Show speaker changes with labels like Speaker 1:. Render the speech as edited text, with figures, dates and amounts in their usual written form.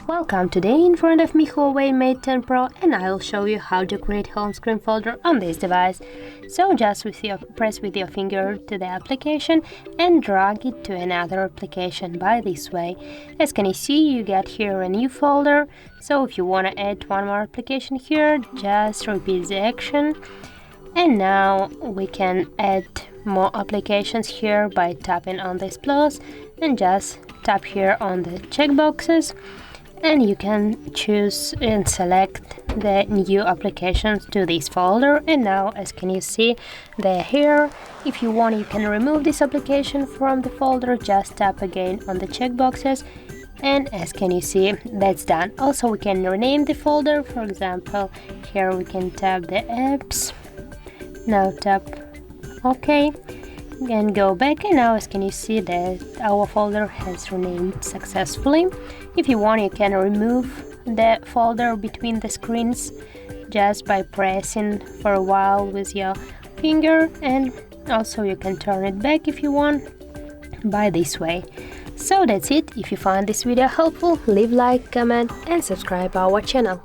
Speaker 1: Welcome. Today in front of me Huawei Mate 10 Pro, and I'll show you how to create home screen folder on this device. So just press with your finger to the application and drag it to another application by this way. As can you see, you get here a new folder. So if you want to add one more application here, just repeat the action. And now we can add more applications here by tapping on this plus and just tap here on the checkboxes. And you can choose and select the new applications to this folder. And now, as can you see, they're here. If you want, you can remove this application from the folder. Just tap again on the checkboxes, and as can you see, that's done. Also, we can rename the folder. For example, here we can tap the apps. Now tap OK and go back, and now as can you see that our folder has renamed successfully. If you want, you can remove the folder between the screens just by pressing for a while with your finger, and also you can turn it back if you want by this way. So that's it. If you found this video helpful, leave like, comment and subscribe our channel.